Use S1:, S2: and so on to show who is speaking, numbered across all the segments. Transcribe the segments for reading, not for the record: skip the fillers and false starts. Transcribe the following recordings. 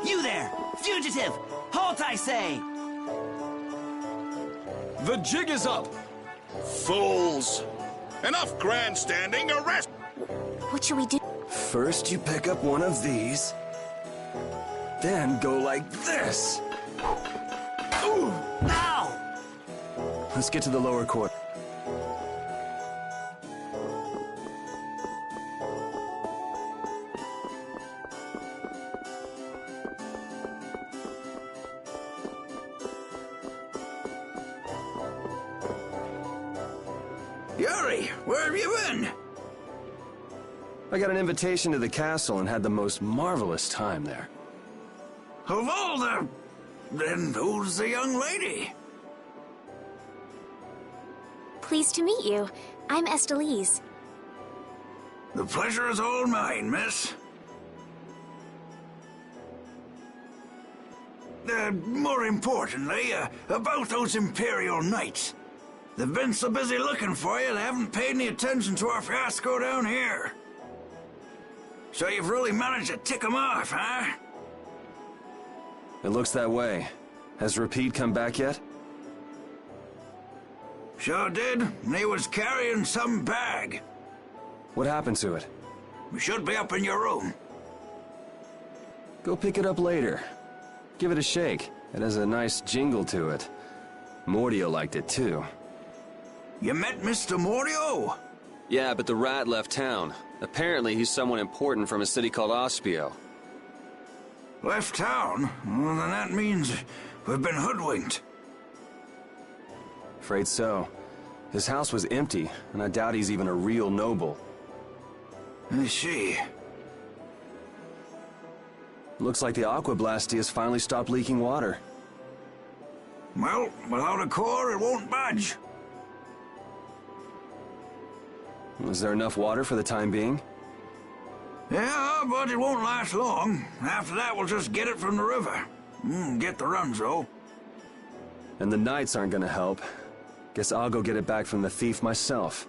S1: You there! Fugitive! Halt, I say!
S2: The jig is up!
S3: Fools! Enough grandstanding, arrest!
S4: What should we do?
S2: First you pick up one of these, then go like this.
S1: Ooh! Ow!
S2: Let's get to the lower court.
S5: Yuri, where have you been?
S2: I got an invitation to the castle and had the most marvelous time there.
S5: Of all the... Then who's the young lady?
S4: Pleased to meet you. I'm Estelise.
S5: The pleasure is all mine, miss. More importantly, about those Imperial Knights. They've been so busy looking for you, they haven't paid any attention to our fiasco down here. So you've really managed to tick them off, huh?
S2: It looks that way. Has Repeat come back yet?
S5: Sure did, and he was carrying some bag.
S2: What happened to it?
S5: We should be up in your room.
S2: Go pick it up later. Give it a shake. It has a nice jingle to it. Mordio liked it too.
S5: You met Mr. Mordio?
S2: Yeah, but the rat left town. Apparently he's someone important from a city called Ospio.
S5: Left town? Well, then that means we've been hoodwinked.
S2: Afraid so. His house was empty, and I doubt he's even a real noble.
S5: I see.
S2: Looks like the Aqua Blasty has finally stopped leaking water.
S5: Well, without a core, it won't budge.
S2: Is there enough water for the time being?
S5: Yeah, but it won't last long. After that, we'll just get it from the river. Get the runs, though.
S2: And the Knights aren't gonna help. Guess I'll go get it back from the thief myself.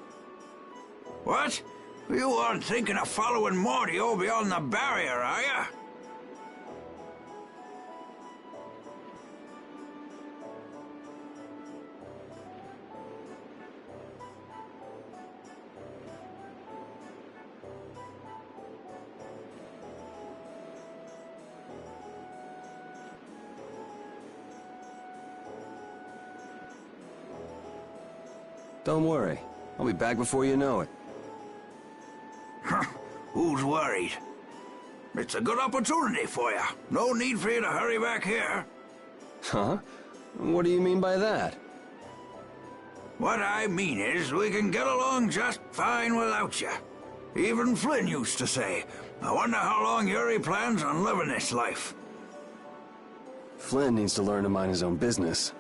S5: What? You aren't thinking of following Mordio beyond the barrier, are you?
S2: Don't worry. I'll be back before you know it.
S5: Huh. Who's worried? It's a good opportunity for you. No need for you to hurry back here.
S2: Huh? What do you mean by that?
S5: What I mean is, we can get along just fine without you. Even Flynn used to say, I wonder how long Yuri plans on living this life.
S2: Flynn needs to learn to mind his own business.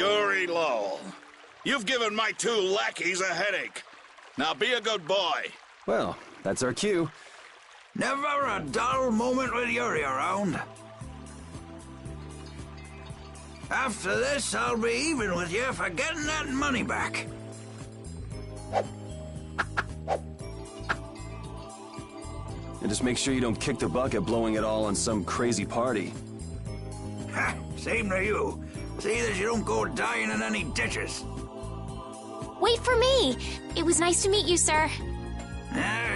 S3: Yuri Lowell, you've given my 2 lackeys a headache. Now be a good boy.
S2: Well, that's our cue.
S5: Never a dull moment with Yuri around. After this, I'll be even with you for getting that money back.
S2: And just make sure you don't kick the bucket blowing it all on some crazy party.
S5: Ha! Same to you. See that you don't go dying in any ditches.
S4: Wait for me! It was nice to meet you, sir.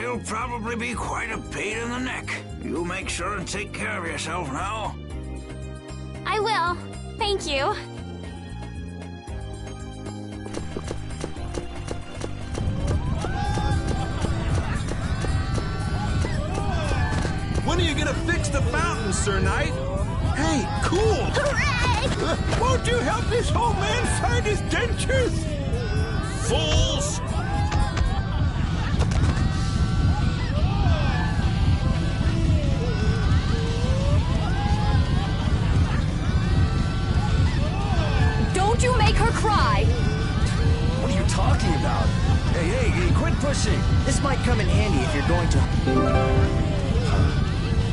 S5: He'll probably be quite a pain in the neck. You make sure and take care of yourself now.
S4: I will. Thank you.
S6: When are you gonna fix the fountain, Sir Knight? Hey, cool!
S4: Hooray!
S6: Won't you help this old man find his dentures?
S3: Fools!
S4: Don't you make her cry!
S2: What are you talking about? Hey, quit pushing!
S7: This might come in handy if you're going to...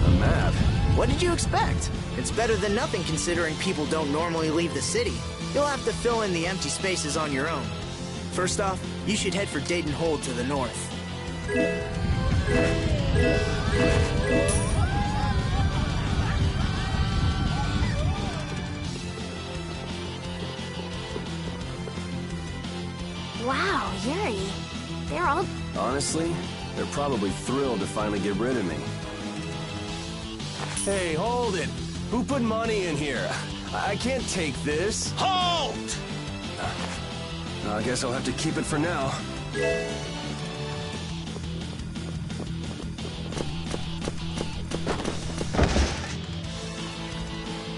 S2: A map.
S7: What did you expect? It's better than nothing considering people don't normally leave the city. You'll have to fill in the empty spaces on your own. First off, you should head for Dayton Hold to the north.
S4: Wow, Yuri. They're all...
S2: Honestly, they're probably thrilled to finally get rid of me. Hey, hold it! Who put money in here? I can't take this.
S3: Halt!
S2: I guess I'll have to keep it for now.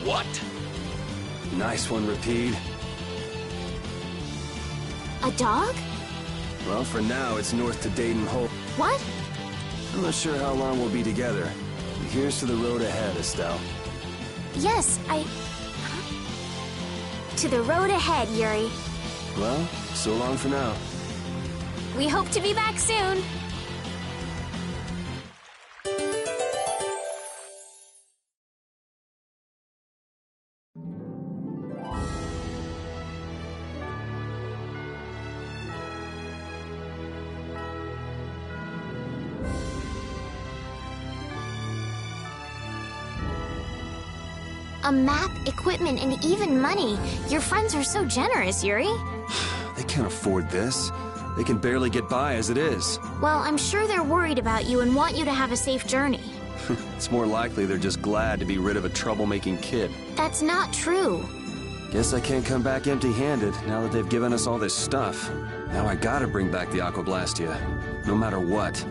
S3: What?
S2: Nice one, Rapide.
S4: A dog?
S2: Well, for now, it's north to Dayton Hold.
S4: What?
S2: I'm not sure how long we'll be together. But here's to the road ahead, Estelle.
S4: Yes, To the road ahead, Yuri.
S2: Well, so long for now.
S4: We hope to be back soon. A map, equipment, and even money. Your friends are so generous, Yuri.
S2: They can't afford this. They can barely get by as it is.
S4: Well, I'm sure they're worried about you and want you to have a safe journey.
S2: It's more likely they're just glad to be rid of a troublemaking kid.
S4: That's not true.
S2: Guess I can't come back empty-handed now that they've given us all this stuff. Now I gotta bring back the Aquablastia, no matter what.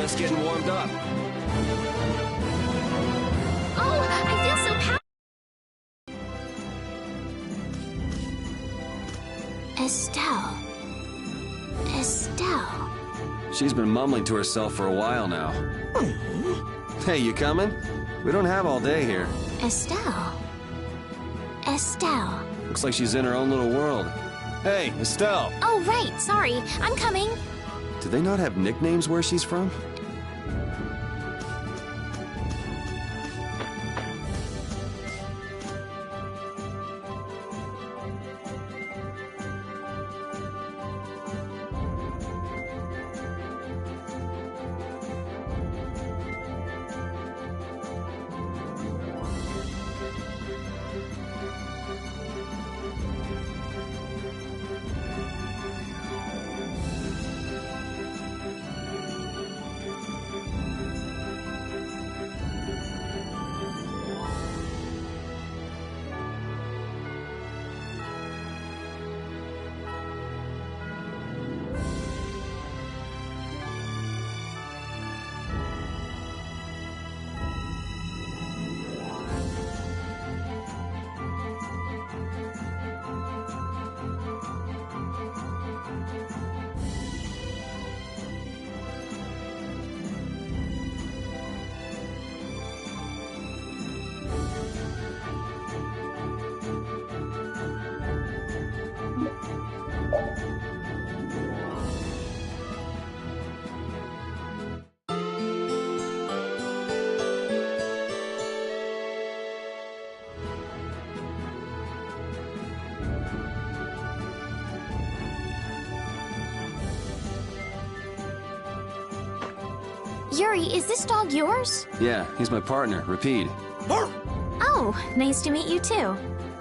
S2: just getting warmed up.
S4: Oh, I feel so Estelle. Estelle.
S2: She's been mumbling to herself for a while now. Hey, you coming? We don't have all day here.
S4: Estelle. Estelle.
S2: Looks like she's in her own little world. Hey, Estelle!
S4: Oh, right, sorry. I'm coming.
S2: Do they not have nicknames where she's from?
S4: Yuri, is this dog yours?
S2: Yeah, he's my partner, Rapide.
S4: Oh, nice to meet you too.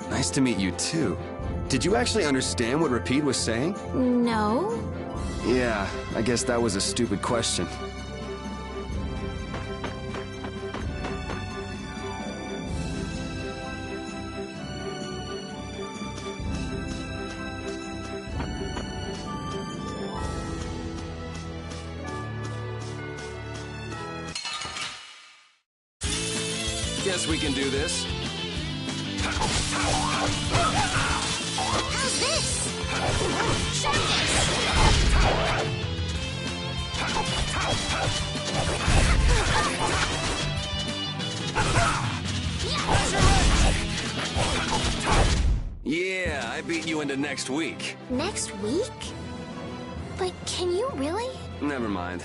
S2: Nice to meet you too. Did you actually understand what Rapide was saying?
S4: No.
S2: Yeah, I guess that was a stupid question. Guess we can do this.
S4: How's this? Shut this!
S2: Yeah, I beat you into next week.
S4: Next week? But can you really?
S2: Never mind.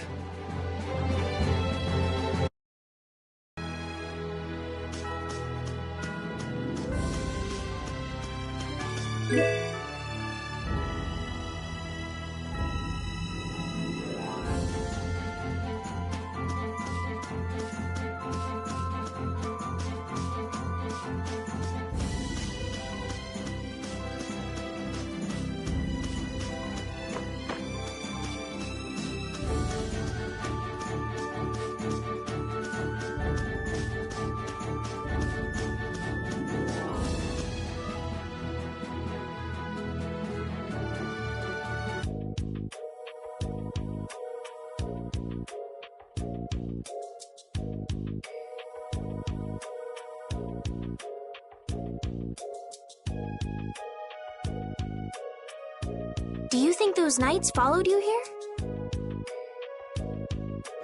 S4: Do you think those knights followed you here?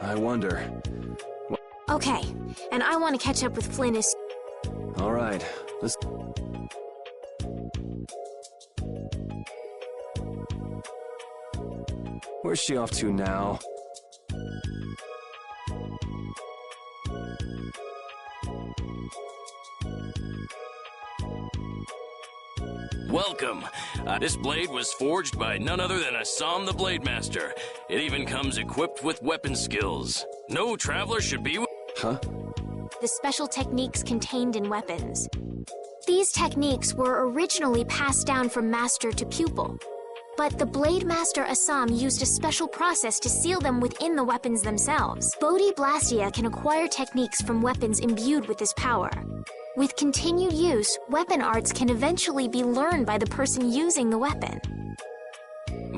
S2: I wonder.
S4: Okay, and I want to catch up with Flynn as...
S2: All right, let's... Where's she off to now?
S8: Welcome. This blade was forged by none other than Assam the Blade Master. It even comes equipped with weapon skills. No traveler should be...
S2: Huh?
S4: the special techniques contained in weapons. These techniques were originally passed down from master to pupil, but the Blade Master Assam used a special process to seal them within the weapons themselves. Bodhi Blastia can acquire techniques from weapons imbued with this power. With continued use, weapon arts can eventually be learned by the person using the weapon.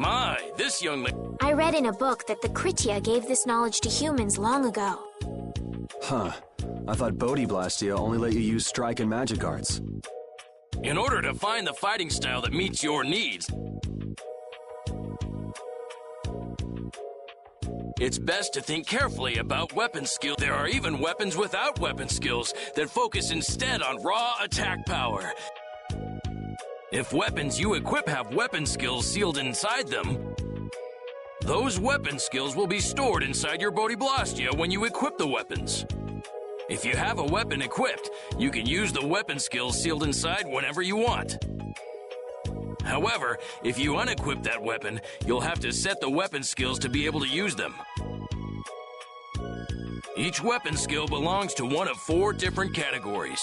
S8: My, this young lady...
S4: I read in a book that the Kritia gave this knowledge to humans long ago.
S2: Huh. I thought Bodhi Blastia only let you use strike and magic arts.
S8: In order to find the fighting style that meets your needs, it's best to think carefully about weapon skill. There are even weapons without weapon skills that focus instead on raw attack power. If weapons you equip have weapon skills sealed inside them, those weapon skills will be stored inside your Bodhi Blastia when you equip the weapons. If you have a weapon equipped, you can use the weapon skills sealed inside whenever you want. However, if you unequip that weapon, you'll have to set the weapon skills to be able to use them. Each weapon skill belongs to one of 4 different categories.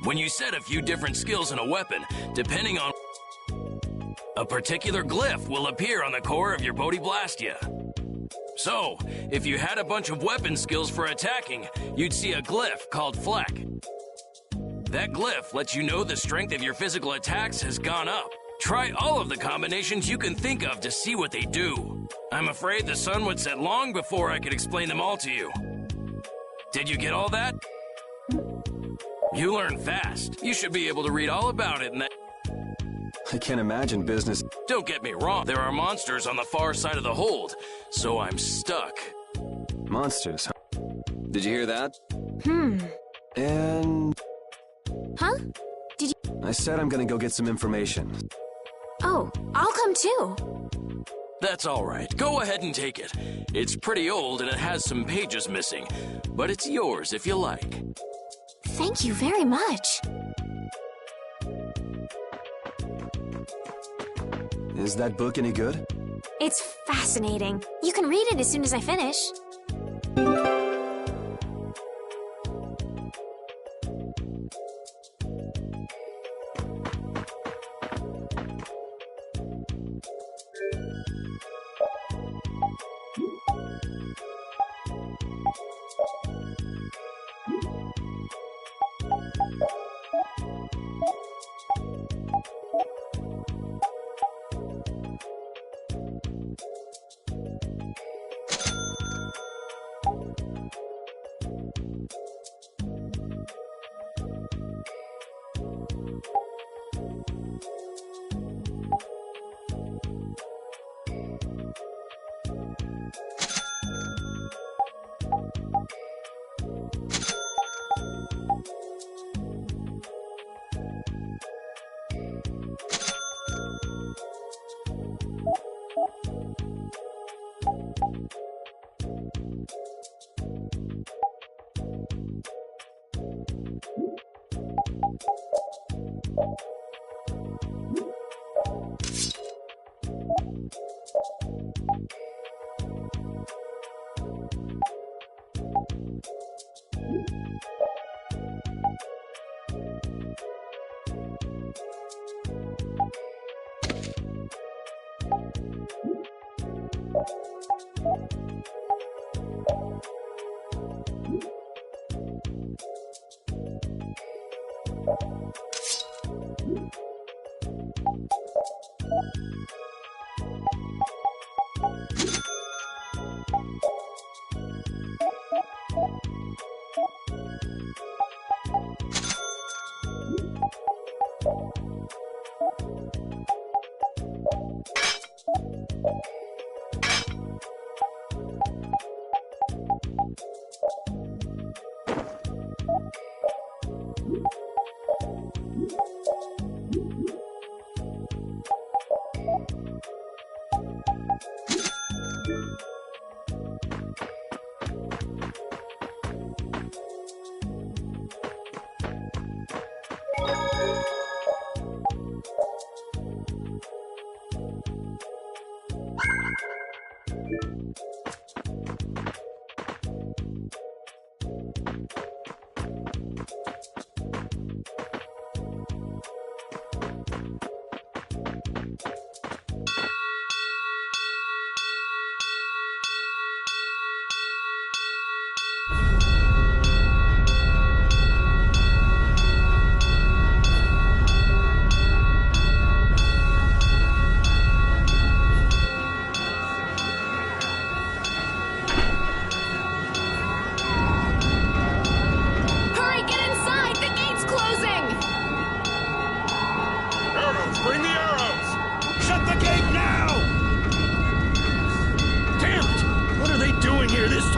S8: When you set a few different skills in a weapon, depending on a particular glyph will appear on the core of your Bodhi Blastia. So, if you had a bunch of weapon skills for attacking, you'd see a glyph called Fleck. That glyph lets you know the strength of your physical attacks has gone up. Try all of the combinations you can think of to see what they do. I'm afraid the sun would set long before I could explain them all to you. Did you get all that? You learn fast. You should be able to read all about it in that...
S2: I can't imagine business...
S8: Don't get me wrong, there are monsters on the far side of the hold, so I'm stuck.
S2: Monsters, huh? Did you hear that? And...
S4: Huh? Did you...
S2: I said I'm gonna go get some information.
S4: Oh, I'll come too.
S8: That's all right. Go ahead and take it. It's pretty old and it has some pages missing, but it's yours if you like.
S4: Thank you very much.
S2: Is that book any good?
S4: It's fascinating. You can read it as soon as I finish.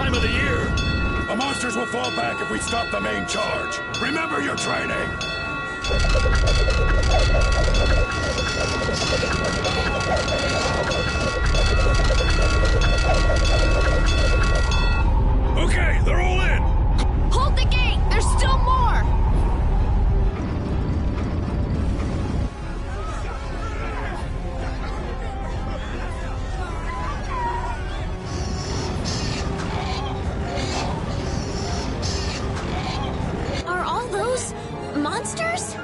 S9: time of the year. The monsters will fall back if we stop the main charge. Remember your training. Okay, they're all in.
S10: Hold the gate! There's still more!
S4: Are all those monsters?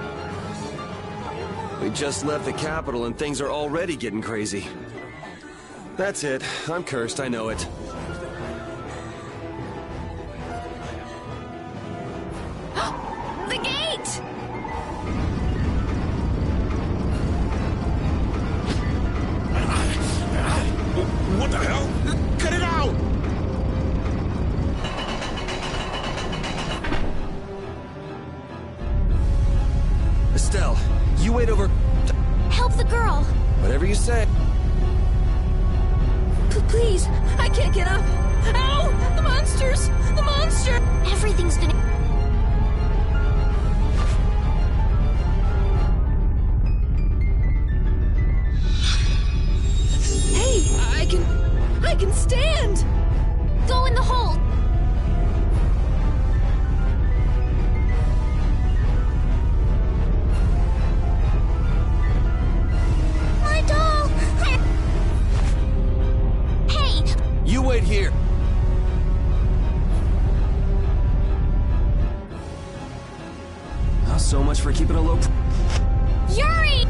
S2: We just left the capital and things are already getting crazy. That's it. I'm cursed, I know it.
S10: The gate!
S9: What the hell? Get it out!
S2: Estelle, you wait over...
S4: Help the girl!
S2: Whatever you say.
S10: Please, I can't get up. Ow! The monsters! The monster!
S4: Everything's gonna...
S10: Hey, I can stand!
S4: Go in the hold! My doll! Hey!
S2: You wait here. Oh, so much for keeping a low...
S4: Yuri!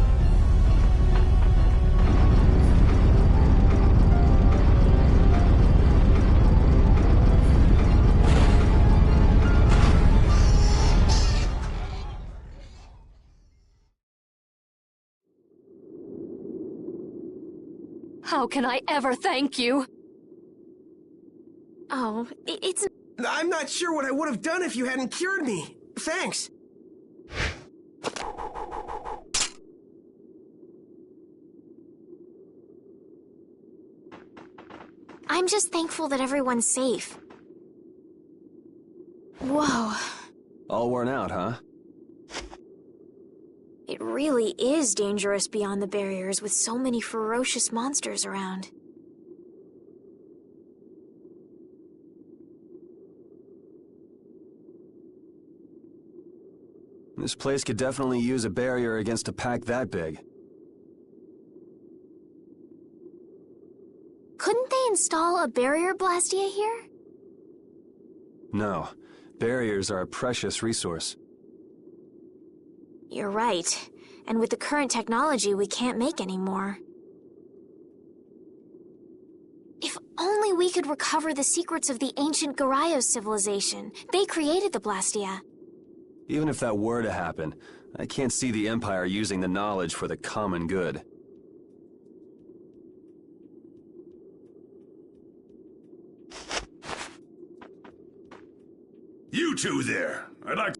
S10: How can I ever thank you?
S4: Oh, it's...
S6: I'm not sure what I would have done if you hadn't cured me. Thanks.
S4: I'm just thankful that everyone's safe. Whoa.
S2: All worn out, huh?
S4: It really is dangerous beyond the barriers with so many ferocious monsters around.
S2: This place could definitely use a barrier against a pack that big.
S4: Couldn't they install a barrier blastia here?
S2: No. Barriers are a precious resource.
S4: You're right. And with the current technology, we can't make any more. If only we could recover the secrets of the ancient Garayos civilization. They created the blastia.
S2: Even if that were to happen, I can't see the Empire using the knowledge for the common good.
S9: You two there. I'd like...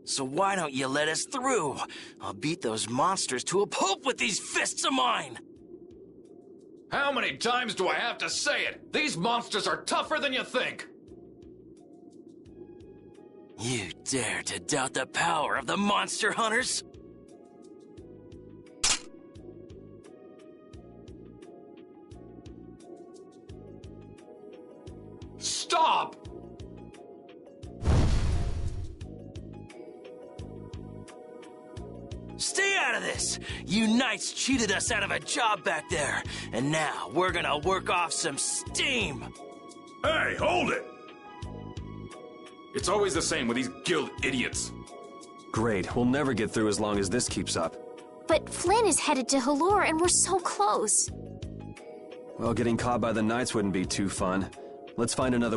S8: So why don't you let us through? I'll beat those monsters to a pulp with these fists of mine!
S11: How many times do I have to say it? These monsters are tougher than you think!
S8: You dare to doubt the power of the monster hunters?
S11: Stop!
S8: Stay out of this! You knights cheated us out of a job back there, and now we're gonna work off some steam!
S9: Hey, hold it!
S11: It's always the same with these guild idiots.
S2: Great, we'll never get through as long as this keeps up.
S4: But Flynn is headed to Halure and we're so close.
S2: Well, getting caught by the Knights wouldn't be too fun. Let's find another...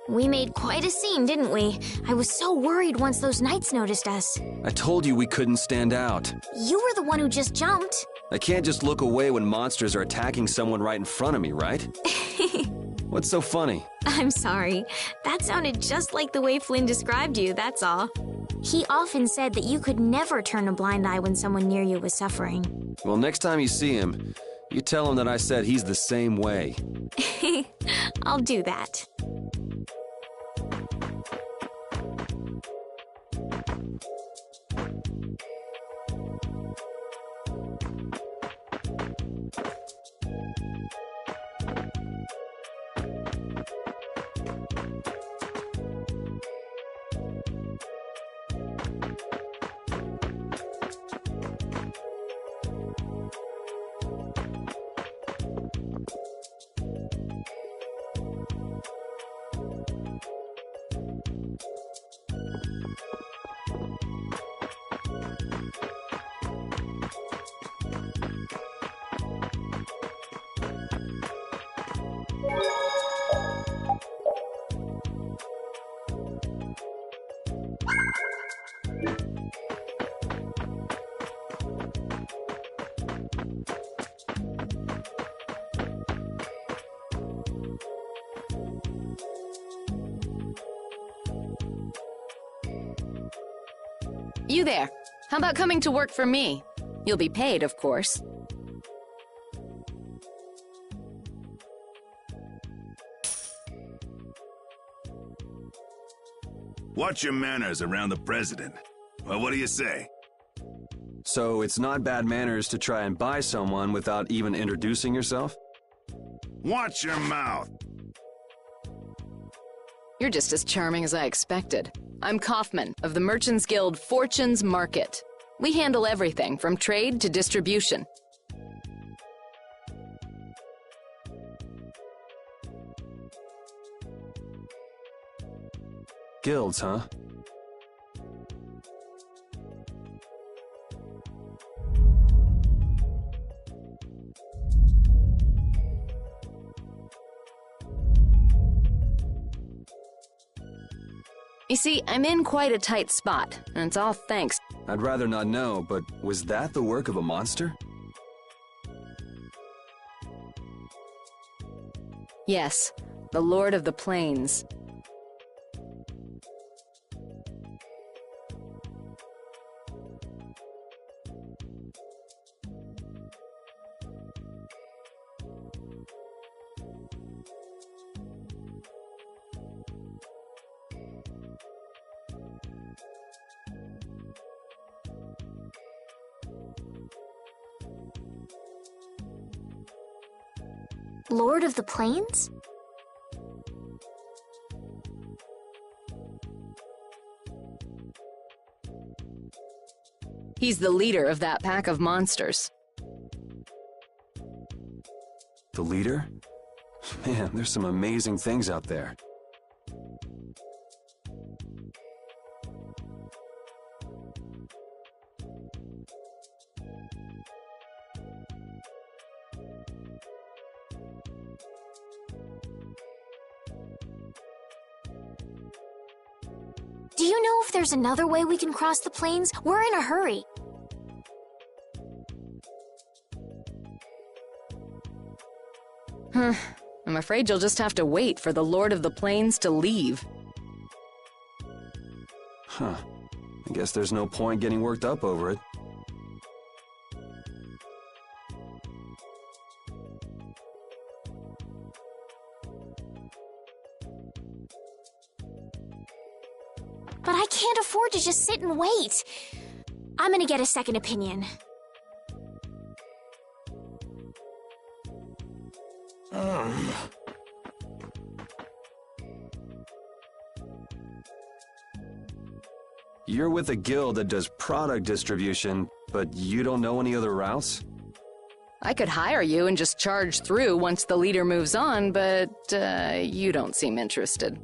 S4: We made quite a scene, didn't we? I was so worried once those Knights noticed us.
S2: I told you we couldn't stand out.
S4: You were the one who just jumped.
S2: I can't just look away when monsters are attacking someone right in front of me, right? What's so funny?
S4: I'm sorry. That sounded just like the way Flynn described you, that's all. He often said that you could never turn a blind eye when someone near you was suffering.
S2: Well, next time you see him, You tell him that I said he's the same way.
S4: I'll do that.
S10: You there. How about coming to work for me? You'll be paid, of course.
S9: Watch your manners around the president. Well, what do you say?
S2: So it's not bad manners to try and buy someone without even introducing yourself?
S9: Watch your mouth.
S10: You're just as charming as I expected. I'm Kaufman of the Merchants Guild Fortune's Market. We handle everything from trade to distribution.
S2: Guilds, huh?
S10: You see, I'm in quite a tight spot, and it's all thanks.
S2: I'd rather not know, but was that the work of a monster?
S10: Yes, the Lord of the Plains.
S4: Lord of the Plains?
S10: He's the leader of that pack of monsters.
S2: The leader? Man, there's some amazing things out there.
S4: Do you know if there's another way we can cross the plains? We're in a hurry.
S10: I'm afraid you'll just have to wait for the Lord of the Plains to leave.
S2: Huh. I guess there's no point getting worked up over it.
S4: But I can't afford to just sit and wait. I'm gonna get a second opinion.
S2: You're with a guild that does product distribution, but you don't know any other routes?
S10: I could hire you and just charge through once the leader moves on, but you don't seem interested.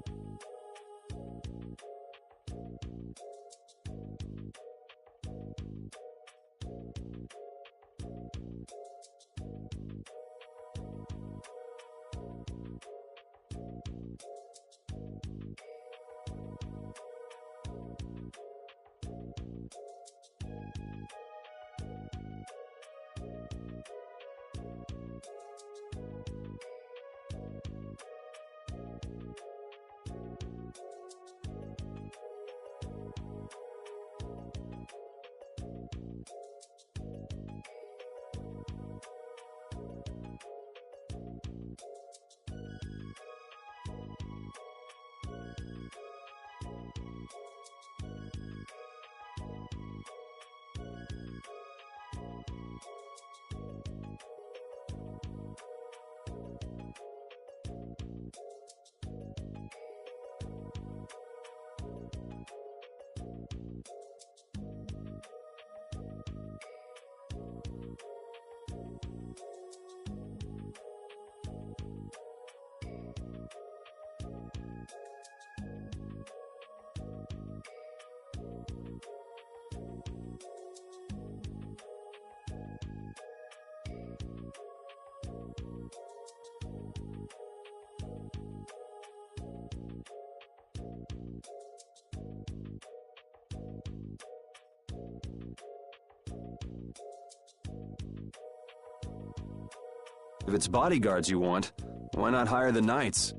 S2: If it's bodyguards you want, why not hire the knights?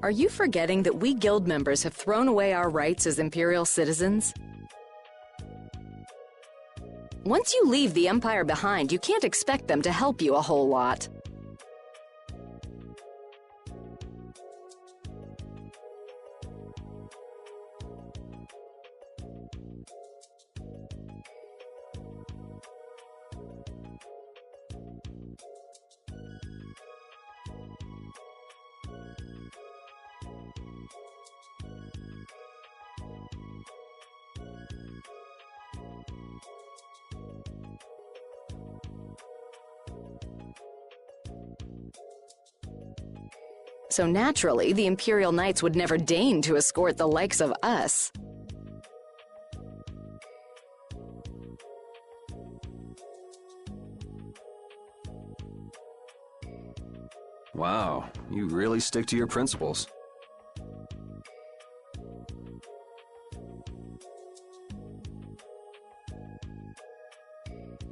S10: Are you forgetting that we guild members have thrown away our rights as Imperial citizens? Once you leave the Empire behind, you can't expect them to help you a whole lot. So naturally, the Imperial Knights would never deign to escort the likes of us.
S2: Wow, you really stick to your principles.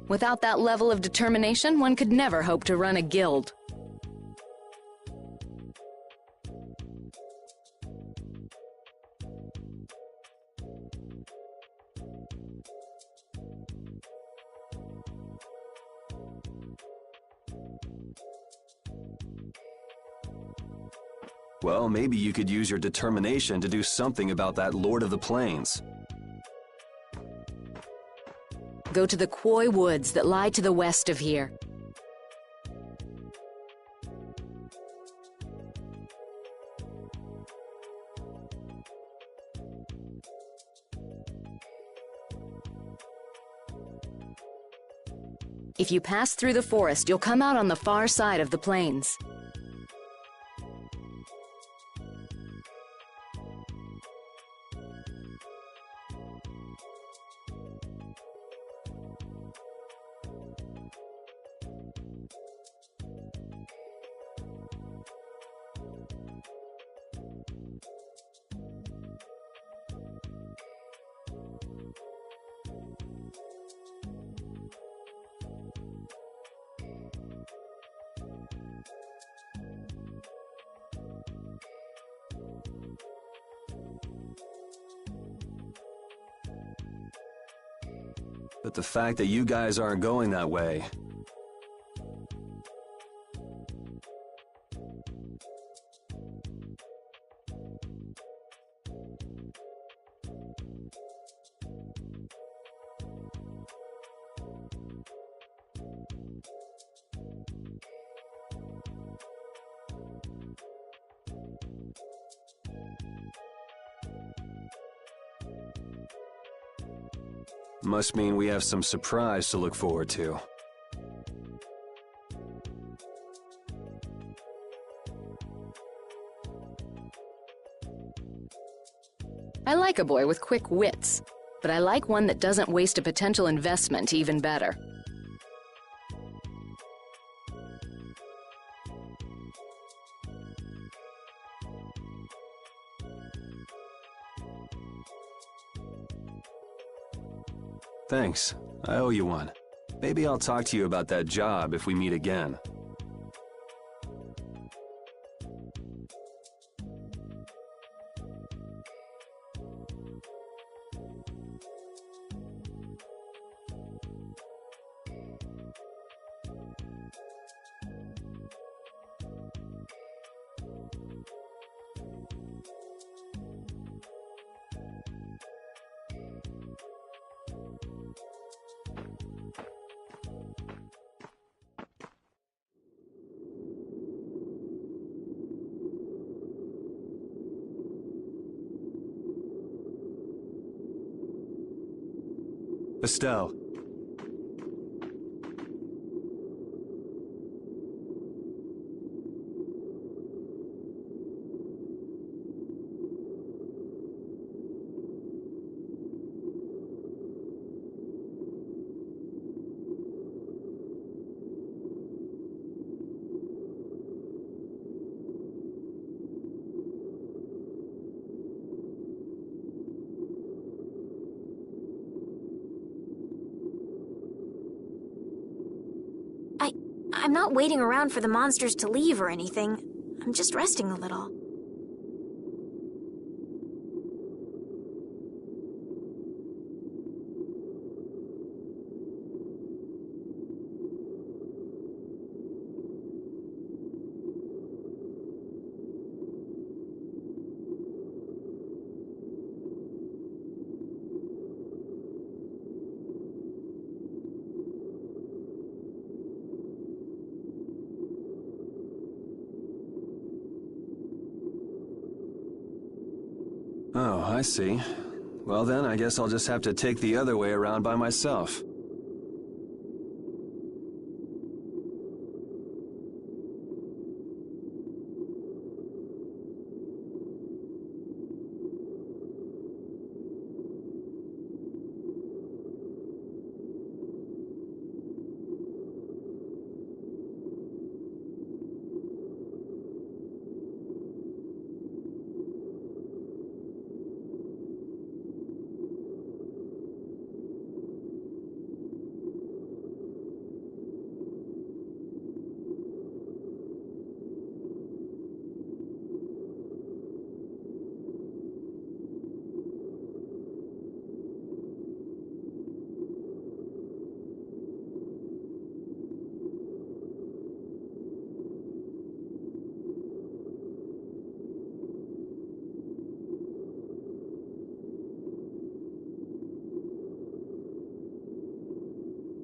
S10: Without that level of determination, one could never hope to run a guild.
S2: Well, maybe you could use your determination to do something about that Lord of the Plains.
S10: Go to the Koi Woods that lie to the west of here. If you pass through the forest, you'll come out on the far side of the plains.
S2: But the fact that you guys aren't going that way... must mean we have some surprise to look forward to.
S10: I like a boy with quick wits, but I like one that doesn't waste a potential investment even better.
S2: Thanks. I owe you one. Maybe I'll talk to you about that job if we meet again. Estelle.
S4: I'm not waiting around for the monsters to leave or anything. I'm just resting a little.
S2: Oh, I see. Well then, I guess I'll just have to take the other way around by myself.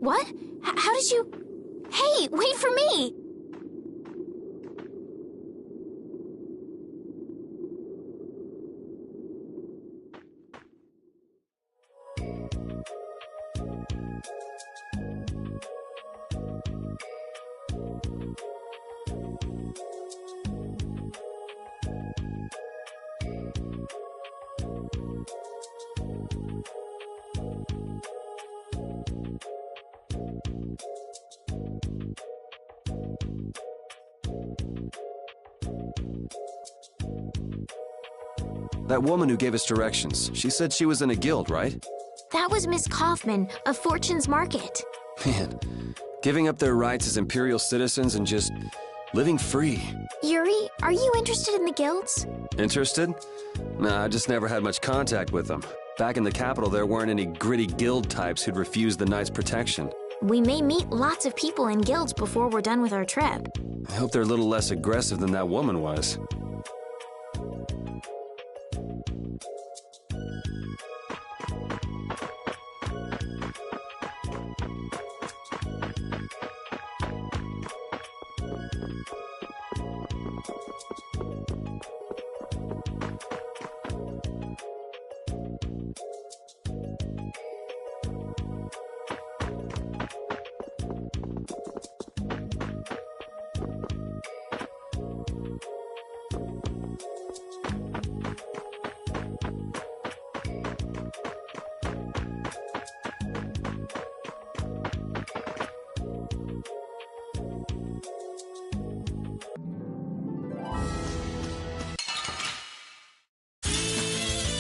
S4: What? How did you... Hey, wait for me!
S2: That woman who gave us directions, she said she was in a guild, right?
S4: That was Miss Kaufman of Fortune's Market.
S2: Man, giving up their rights as Imperial citizens and just living free.
S4: Yuri, are you interested in the guilds?
S2: Interested? Nah, I just never had much contact with them. Back in the capital, there weren't any gritty guild types who'd refuse the Knight's protection.
S4: We may meet lots of people in guilds before we're done with our trip.
S2: I hope they're a little less aggressive than that woman was.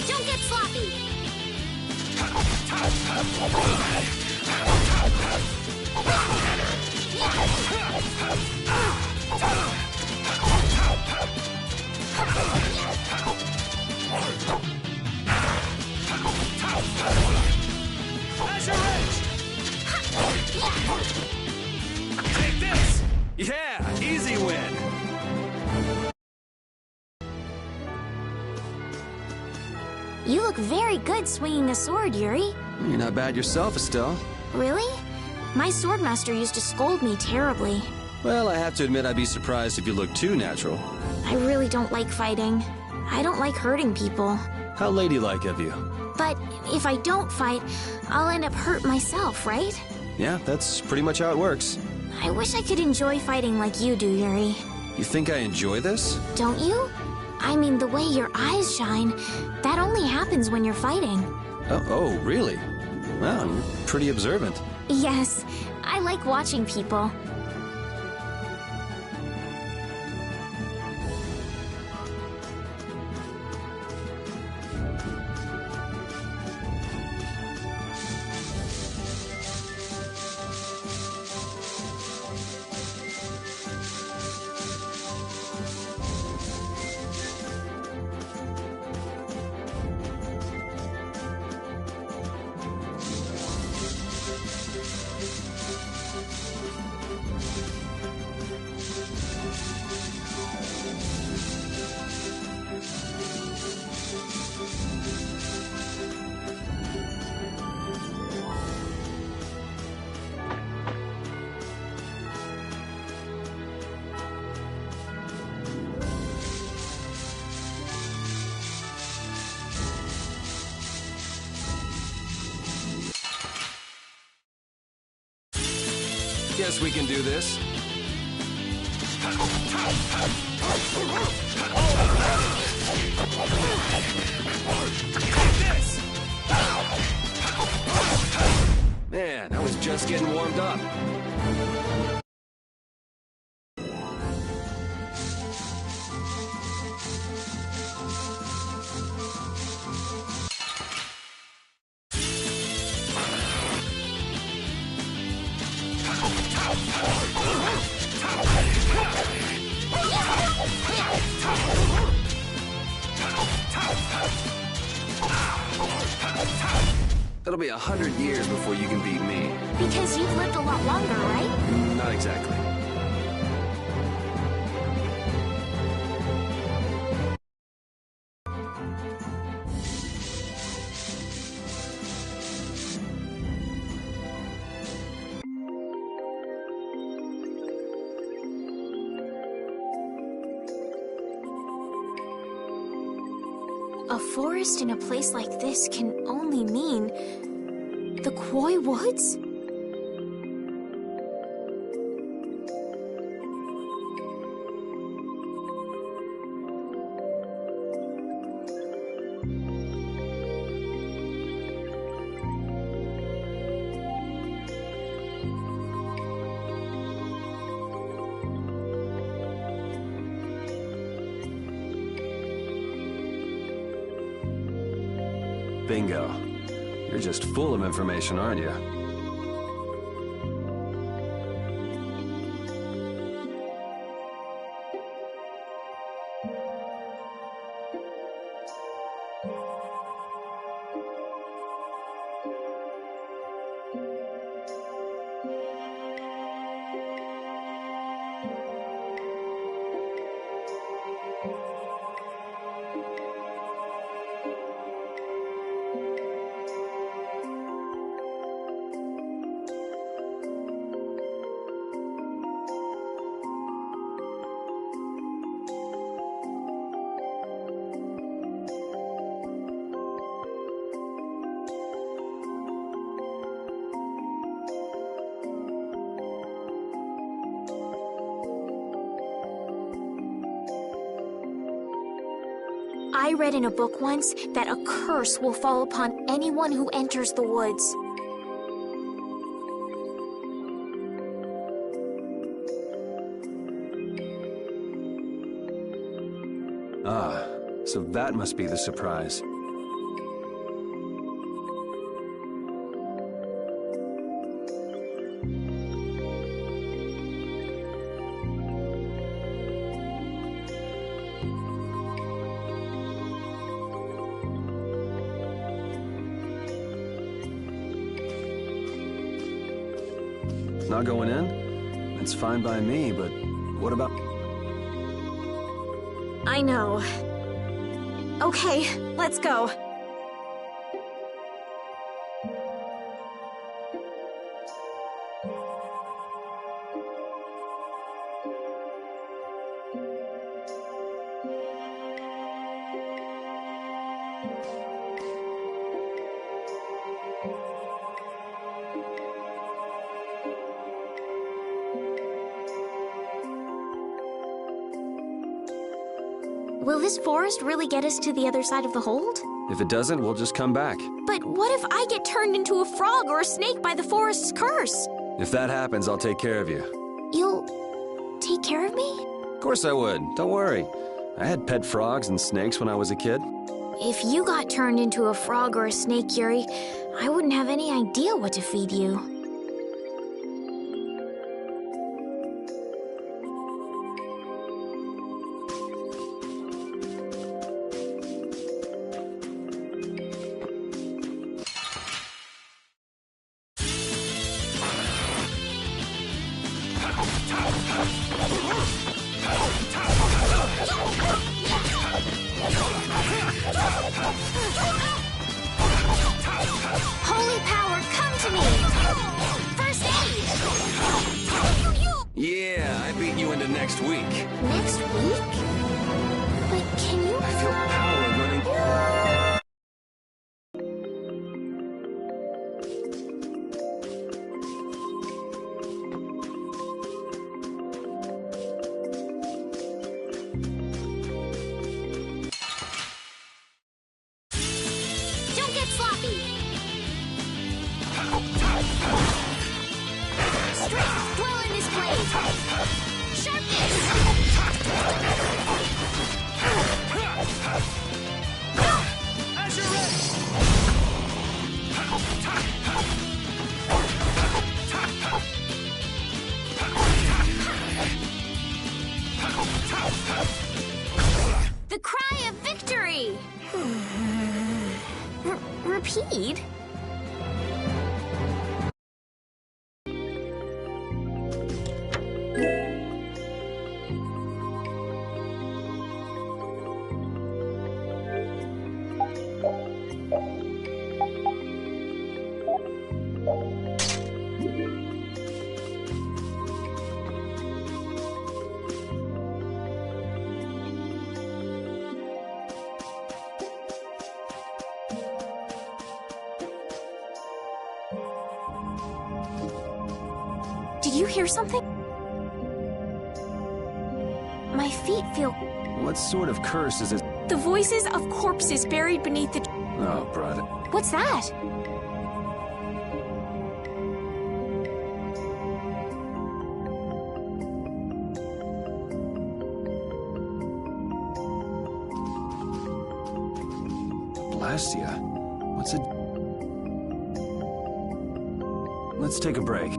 S4: Don't get sloppy!
S1: Azure Edge! Take this!
S2: Yeah, easy win!
S4: You look very good swinging a sword, Yuri.
S2: You're not bad yourself, Estelle.
S4: Really? My swordmaster used to scold me terribly.
S2: Well, I have to admit I'd be surprised if you looked too natural.
S4: I really don't like fighting. I don't like hurting people.
S2: How ladylike of you.
S4: But if I don't fight, I'll end up hurt myself, right?
S2: Yeah, that's pretty much how it works.
S4: I wish I could enjoy fighting like you do, Yuri.
S2: You think I enjoy this?
S4: Don't you? I mean, the way your eyes shine, that only happens when you're fighting.
S2: Oh, really? Well, you're pretty observant.
S4: Yes, I like watching people.
S2: Guess we can do this. Man, I was just getting warmed up. It'll be 100 years before you can beat me.
S4: Because you've lived a lot longer, right?
S2: Not exactly.
S4: A forest in a place like this can only mean the Koi Woods?
S2: Bingo. You're just full of information, aren't you?
S4: I read in a book once that a curse will fall upon anyone who enters the woods.
S2: Ah, so that must be the surprise. Not going in? It's fine by me, but what about...
S4: I know. Okay, let's go. Will this forest really get us to the other side of the hold?
S2: If it doesn't, we'll just come back.
S4: But what if I get turned into a frog or a snake by the forest's curse?
S2: If that happens, I'll take care of you.
S4: You'll take care of me?
S2: Of course I would. Don't worry. I had pet frogs and snakes when I was a kid.
S4: If you got turned into a frog or a snake, Yuri, I wouldn't have any idea what to feed you. Holy power, come to me! First aid!
S2: Yeah, I beat you into next week.
S4: Next week? But can you...
S2: I feel power running...
S4: The cry of victory! Repeat? Did you hear something? My feet feel...
S2: What sort of curse is it?
S4: The voices of corpses buried beneath the...
S2: Oh, brother.
S4: What's that?
S2: Blastia? What's it? Let's take a break.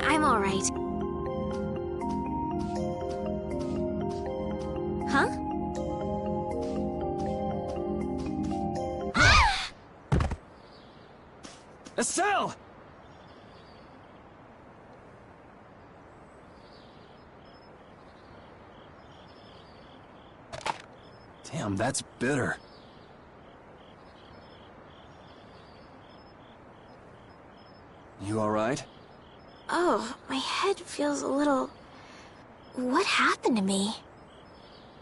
S4: I'm all right. Huh?
S2: Estelle! Damn, that's bitter. You all right?
S4: Oh, my head feels a little... What happened to me?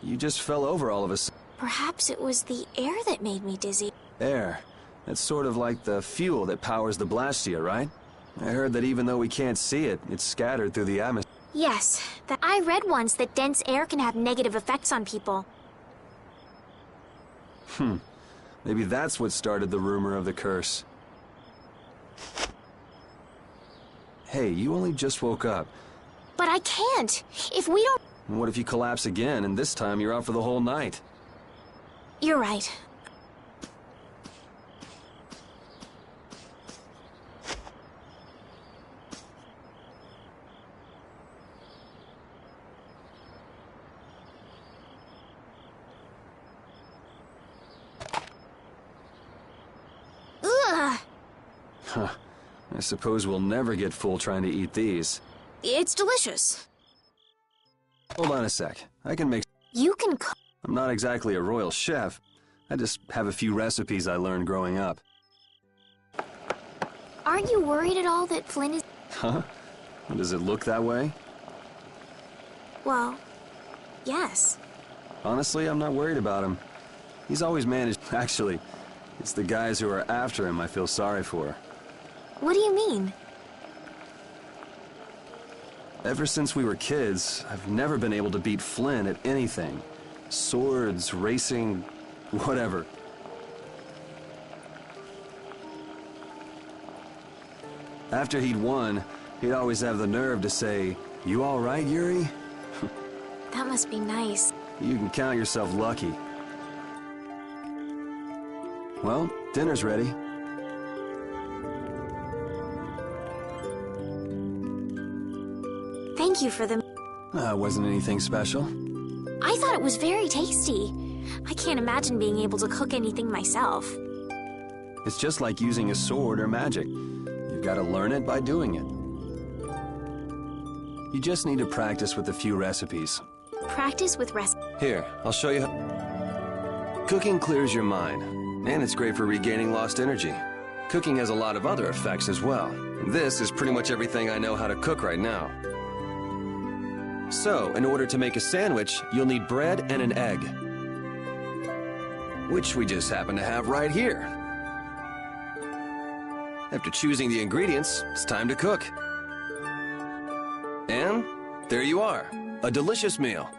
S2: You just fell over all of us.
S4: Perhaps it was the air that made me dizzy.
S2: Air. That's sort of like the fuel that powers the Blastia, right? I heard that even though we can't see it, it's scattered through the atmosphere.
S4: Yes, I read once that dense air can have negative effects on people.
S2: Maybe that's what started the rumor of the curse. Hey, you only just woke up.
S4: But I can't. If we don't...
S2: What if you collapse again, and this time you're out for the whole night?
S4: You're right. Ugh!
S2: Huh. I suppose we'll never get full trying to eat these.
S4: It's delicious.
S2: Hold on a sec. I can make...
S4: You can cook...
S2: I'm not exactly a royal chef. I just have a few recipes I learned growing up.
S4: Aren't you worried at all that Flynn is...
S2: Huh? Does it look that way?
S4: Well, yes.
S2: Honestly, I'm not worried about him. He's always managed... Actually, it's the guys who are after him I feel sorry for.
S4: What do you mean?
S2: Ever since we were kids, I've never been able to beat Flynn at anything. Swords, racing, whatever. After he'd won, he'd always have the nerve to say, "You all right, Yuri?"
S4: That must be nice.
S2: You can count yourself lucky. Well, dinner's ready.
S4: Thank you for them.
S2: Wasn't anything special.
S4: I thought it was very tasty. I can't imagine being able to cook anything myself.
S2: It's just like using a sword or magic. You've got to learn it by doing it. You just need to practice with a few recipes.
S4: Practice with recipes.
S2: Here, I'll show you how... Cooking clears your mind, and it's great for regaining lost energy. Cooking has a lot of other effects as well. This is pretty much everything I know how to cook right now. So, in order to make a sandwich, you'll need bread and an egg. Which we just happen to have right here. After choosing the ingredients, it's time to cook. And there you are, a delicious meal.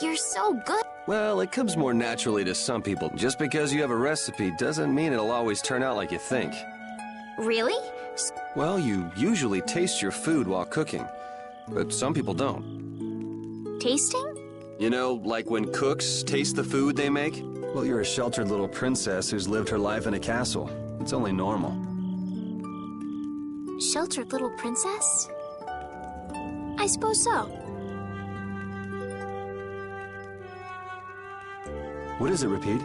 S4: You're so good.
S2: Well, it comes more naturally to some people. Just because you have a recipe doesn't mean it'll always turn out like you think.
S4: Really?
S2: Well, you usually taste your food while cooking, but some people don't.
S4: Tasting?
S2: You know, like when cooks taste the food they make? Well, you're a sheltered little princess who's lived her life in a castle. It's only normal.
S4: Sheltered little princess? I suppose so.
S2: What is it, Repeat?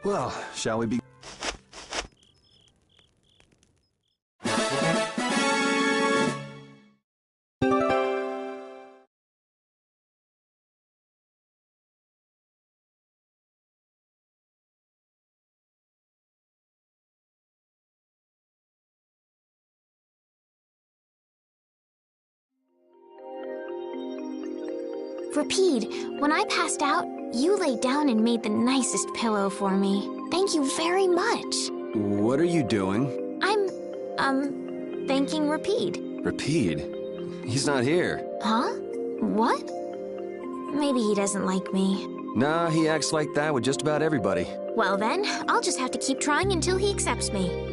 S2: Well, shall we be...
S4: Rapide, when I passed out, you laid down and made the nicest pillow for me. Thank you very much.
S2: What are you doing?
S4: I'm, thanking Rapide.
S2: Rapide? He's not here.
S4: Huh? What? Maybe he doesn't like me.
S2: Nah, he acts like that with just about everybody.
S4: Well then, I'll just have to keep trying until he accepts me.